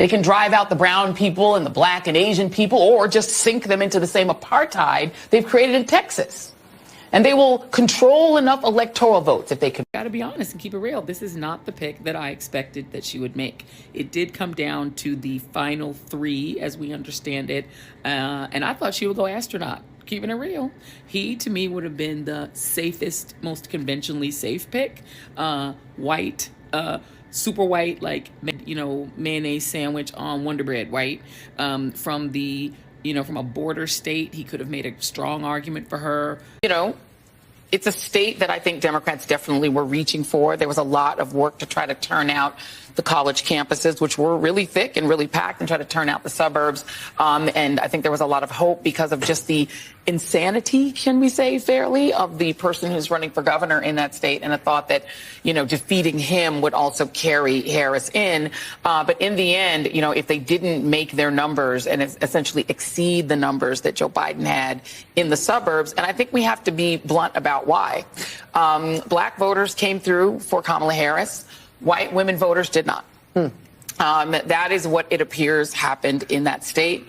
They can drive out the brown people and the black and Asian people, or just sink them into the same apartheid they've created in Texas. And they will control enough electoral votes if they can. Got to be honest and keep it real. This is not the pick that I expected that she would make. It did come down to the final three, as we understand it. And I thought she would go astronaut. Keeping it real. He, to me, would have been the safest, most conventionally safe pick. White, super white, like, mayonnaise sandwich on Wonder Bread, white. From a border state, he could have made a strong argument for her. It's a state that I think Democrats definitely were reaching for. There was a lot of work to try to turn out the college campuses, which were really thick and really packed, and try to turn out the suburbs. And I think there was a lot of hope because of just the insanity, can we say fairly, of the person who's running for governor in that state, and a thought that, defeating him would also carry Harris in. But in the end, if they didn't make their numbers and essentially exceed the numbers that Joe Biden had in the suburbs, and I think we have to be blunt about why. Black voters came through for Kamala Harris. White women voters did not. That is what it appears happened in that state,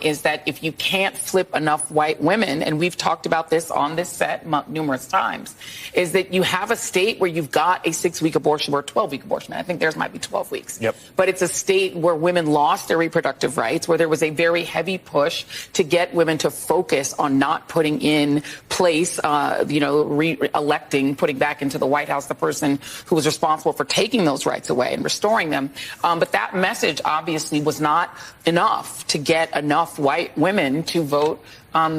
is that if you can't flip enough white women, and we've talked about this on this set numerous times, is that you have a state where you've got a 6-week abortion or a 12-week abortion. I think theirs might be 12 weeks. Yep. But it's a state where women lost their reproductive rights, where there was a very heavy push to get women to focus on not putting in place, re-electing, putting back into the White House the person who was responsible for taking those rights away and restoring them. But that message obviously was not enough to get enough white women to vote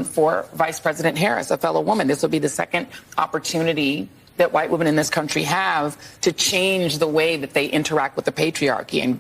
for Vice President Harris, a fellow woman. This will be the second opportunity that white women in this country have to change the way that they interact with the patriarchy. And,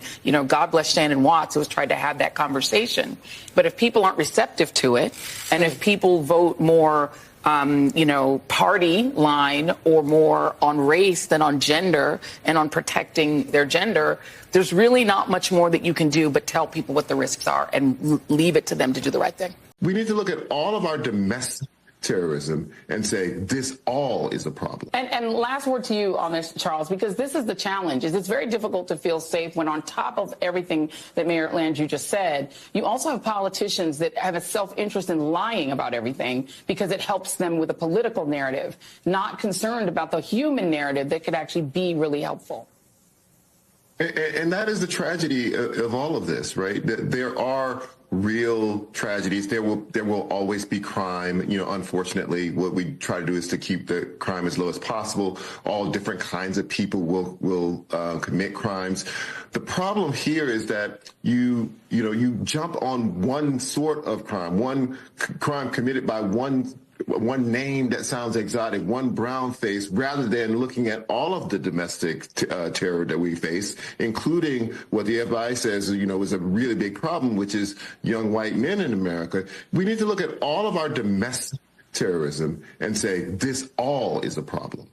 God bless Shannon Watts, who has tried to have that conversation. But if people aren't receptive to it, and if people vote more party line or more on race than on gender and on protecting their gender, there's really not much more that you can do but tell people what the risks are and leave it to them to do the right thing. We need to look at all of our domestic terrorism and say this all is a problem. And last word to you on this, Charles, because this is the challenge, is it's very difficult to feel safe when on top of everything that Mayor Landrieu just said, you also have politicians that have a self-interest in lying about everything because it helps them with a political narrative, not concerned about the human narrative that could actually be really helpful. And that is the tragedy of all of this, right? There are real tragedies. There will always be crime. Unfortunately, what we try to do is to keep the crime as low as possible. All different kinds of people will commit crimes. The problem here is that you jump on one sort of crime, one crime committed by one name that sounds exotic, one brown face, rather than looking at all of the domestic terror that we face, including what the FBI says, is a really big problem, which is young white men in America. We need to look at all of our domestic terrorism and say this all is a problem.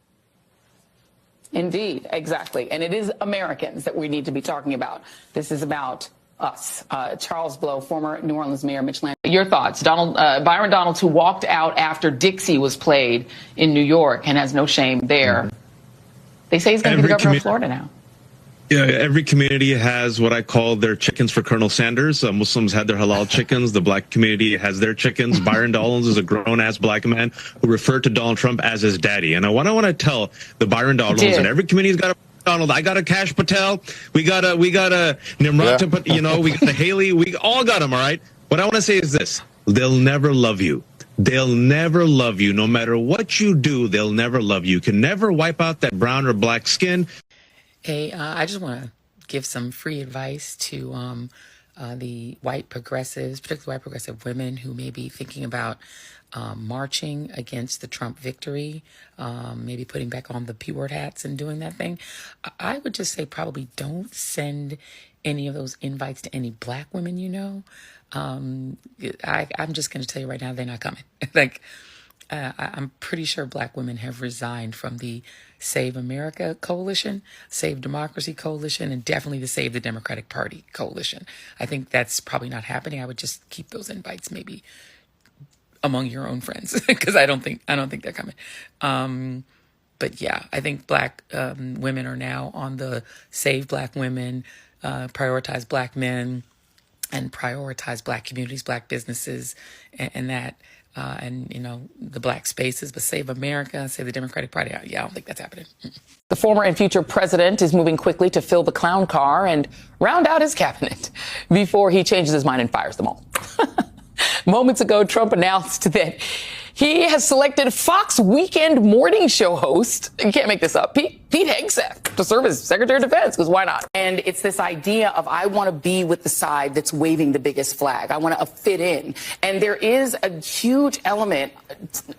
Indeed, exactly. And it is Americans that we need to be talking about. This is about us. Charles Blow, former New Orleans Mayor Mitch Landrieu. Your thoughts. Byron Donalds, who walked out after Dixie was played in New York and has no shame there. Mm-hmm. They say he's going to be the governor of Florida now. Yeah, every community has what I call their chickens for Colonel Sanders. Muslims had their halal chickens. The black community has their chickens. Byron Donalds is a grown-ass black man who referred to Donald Trump as his daddy. And what I want to tell the Byron Donalds, and every community's got a Donald. I got a Kash Patel. We got a Nimrata, yeah. We got a Haley. We all got them, all right? What I want to say is this. They'll never love you. They'll never love you. No matter what you do, they'll never love you. You can never wipe out that brown or black skin. Hey, I just want to give some free advice to the white progressives, particularly white progressive women who may be thinking about marching against the Trump victory, maybe putting back on the P-word hats and doing that thing. I would just say probably don't send any of those invites to any black women you know. I'm just going to tell you right now, they're not coming. I'm pretty sure black women have resigned from the Save America Coalition, Save Democracy Coalition, and definitely the Save the Democratic Party Coalition. I think that's probably not happening. I would just keep those invites maybe among your own friends because I don't think they're coming. But yeah, I think black women are now on the Save Black Women prioritize Black men and prioritize Black communities, Black businesses, and the Black spaces, but save America, save the Democratic Party. Yeah, I don't think that's happening. The former and future president is moving quickly to fill the clown car and round out his cabinet before he changes his mind and fires them all. Moments ago, Trump announced that he has selected Fox Weekend morning show host, you can't make this up, Pete Hegseth, to serve as Secretary of Defense, because why not? And it's this idea of I want to be with the side that's waving the biggest flag. I want to fit in. And there is a huge element,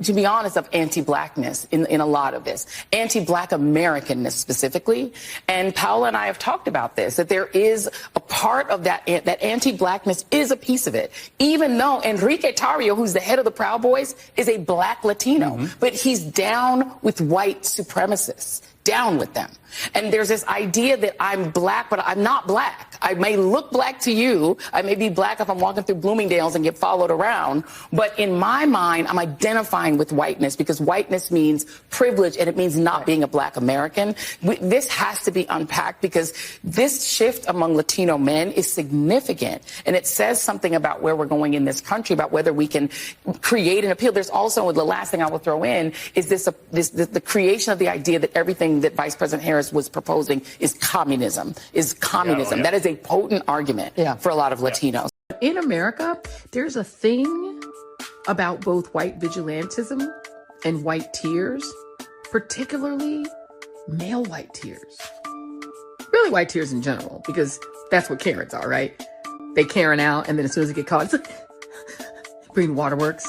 to be honest, of anti-Blackness in a lot of this, anti-Black Americanness specifically. And Paola and I have talked about this, that there is a part of that anti-Blackness is a piece of it, even though Enrique Tarrio, who's the head of the Proud Boys, is a Black Latino, but he's down with white supremacists, down with them. And there's this idea that I'm Black, but I'm not Black. I may look Black to you. I may be Black if I'm walking through Bloomingdale's and get followed around. But in my mind, I'm identifying with whiteness because whiteness means privilege and it means not being a Black American. This has to be unpacked because this shift among Latino men is significant. And it says something about where we're going in this country, about whether we can create an appeal. There's also, the last thing I will throw in is the creation of the idea that everything that Vice President Harris was proposing is communism. That is a potent argument for a lot of Latinos. In America, there's a thing about both white vigilantism and white tears, particularly male white tears. Really white tears in general, because that's what Karens are, right? They Karen out, and then as soon as they get caught, it's like, Green Waterworks.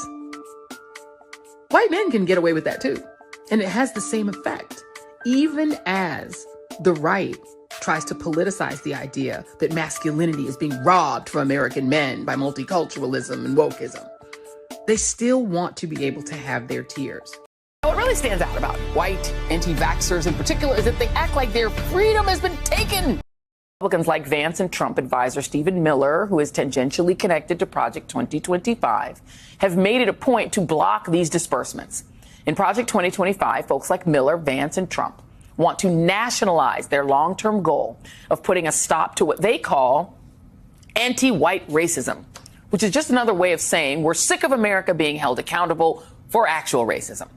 White men can get away with that too. And it has the same effect. Even as the right tries to politicize the idea that masculinity is being robbed from American men by multiculturalism and wokeism, they still want to be able to have their tears. What really stands out about white anti-vaxxers in particular is that they act like their freedom has been taken. Republicans like Vance and Trump advisor Stephen Miller, who is tangentially connected to Project 2025, have made it a point to block these disbursements. In Project 2025, folks like Miller, Vance, and Trump want to nationalize their long-term goal of putting a stop to what they call anti-white racism, which is just another way of saying we're sick of America being held accountable for actual racism.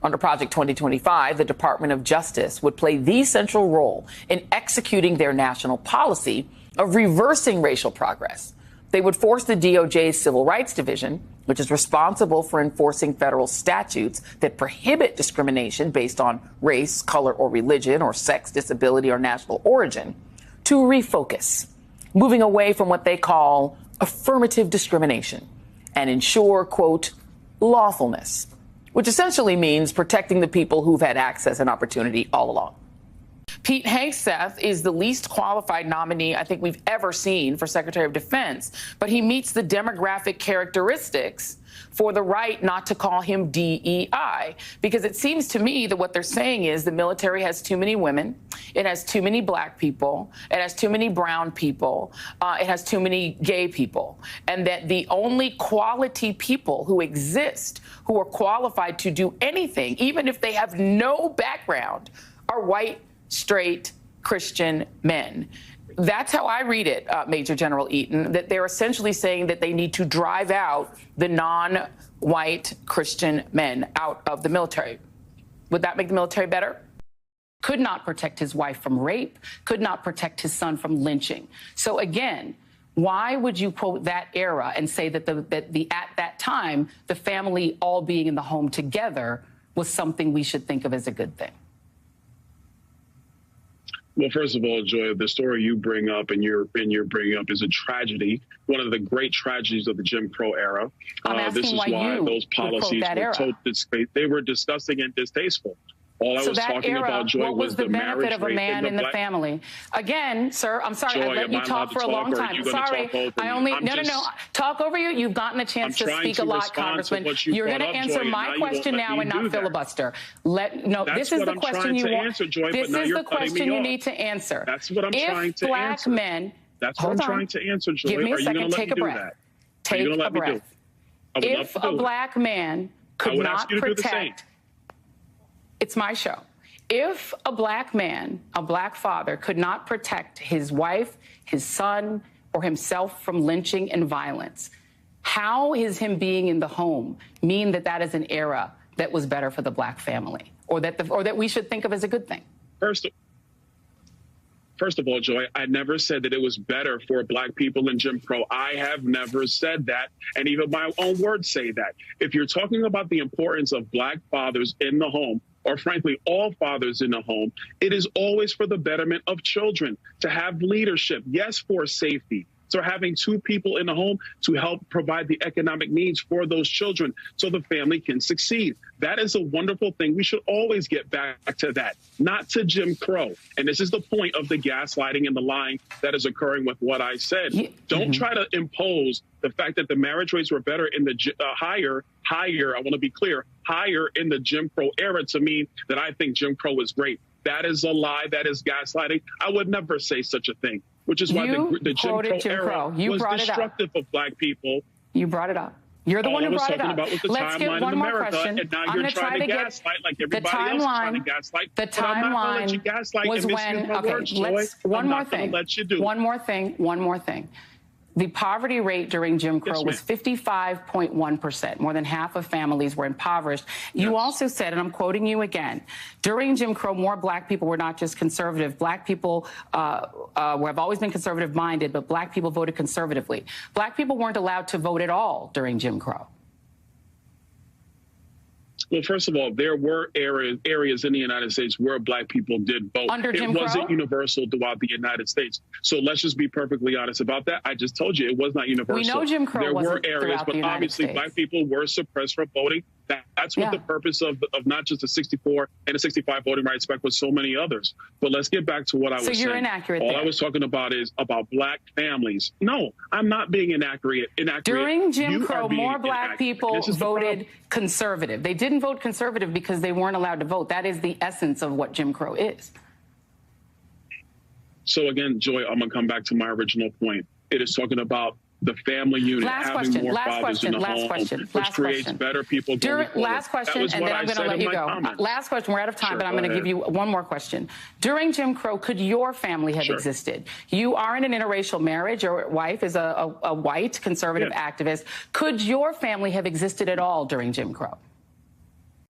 Under Project 2025, the Department of Justice would play the central role in executing their national policy of reversing racial progress. They would force the DOJ's Civil Rights Division, which is responsible for enforcing federal statutes that prohibit discrimination based on race, color, or religion, or sex, disability, or national origin, to refocus, moving away from what they call affirmative discrimination and ensure, quote, lawfulness, which essentially means protecting the people who've had access and opportunity all along. Pete Hegseth is the least qualified nominee I think we've ever seen for Secretary of Defense, but he meets the demographic characteristics for the right not to call him DEI, because it seems to me that what they're saying is the military has too many women, it has too many Black people, it has too many brown people, it has too many gay people, and that the only quality people who exist who are qualified to do anything, even if they have no background, are white, straight Christian men. That's how I read it, Major General Eaton, that they're essentially saying that they need to drive out the non-white Christian men out of the military. Would that make the military better? Could not protect his wife from rape, could not protect his son from lynching. So again, why would you quote that era and say that at that time, the family all being in the home together was something we should think of as a good thing? Well, first of all, Joy, the story you bring up and you're bringing up is a tragedy, one of the great tragedies of the Jim Crow era. This is why those policies were so they were disgusting and distasteful. All I was talking about, Joy, was the benefit of a man in the family. Again, sir, I'm sorry, I let you talk for a long time. Sorry, talk over you. You've gotten a chance to speak a lot, Congressman. You're going to answer my question now and not filibuster. This is the question you want. This is the question you need to answer. That's what I'm trying to answer. That's what I'm trying to answer, Joy. Give me a second. Take a breath. Take a breath. If a Black man could not protect, it's my show. If a black man, a black father, could not protect his wife, his son, or himself from lynching and violence, how is him being in the home mean that that is an era that was better for the black family, or that we should think of as a good thing? First of all, Joy, I never said that it was better for black people in Jim Crow. I have never said that, and even my own words say that. If you're talking about the importance of black fathers in the home, or frankly, all fathers in the home, it is always for the betterment of children, to have leadership, yes, for safety. So having two people in the home to help provide the economic needs for those children so the family can succeed. That is a wonderful thing. We should always get back to that, not to Jim Crow. And this is the point of the gaslighting and the lying that is occurring with what I said. Don't try to impose the fact that the marriage rates were better in the higher, I want to be clear, higher in the Jim Crow era to mean that I think Jim Crow is great. That is a lie. That is gaslighting. I would never say such a thing, which is why the Jim Crow era was destructive of black people. You brought it up. You're the one who brought it up. Let's get one more question. And now you're trying to gaslight like everybody else is trying to gaslight. The timeline was when, okay, one more thing. The poverty rate during Jim Crow was 55.1%. More than half of families were impoverished. You also said, and I'm quoting you again, during Jim Crow, more black people were not just conservative. Black people have always been conservative minded, but black people voted conservatively. Black people weren't allowed to vote at all during Jim Crow. Well, first of all, there were areas in the United States where black people did vote. Under Jim Crow? It wasn't universal throughout the United States. So let's just be perfectly honest about that. I just told you it was not universal. We know Jim Crow wasn't there were areas, but obviously black people were suppressed from voting. That's what the purpose of not just the 64 and the 65 voting rights back with so many others. But let's get back to what I was saying. So you're inaccurate there. All I was talking about is about black families. No, I'm not being inaccurate. During Jim Crow, more black people voted conservative. They didn't vote conservative because they weren't allowed to vote. That is the essence of what Jim Crow is. So again, Joy, I'm going to come back to my original point. It is talking about the family unit, having more fathers in the home, which creates better people going forward. Last question, and then I'm going to let you go. Last question. We're out of time, but I'm going to give you one more question. During Jim Crow, could your family have existed? You are in an interracial marriage. Your wife is a white conservative activist. Could your family have existed at all during Jim Crow?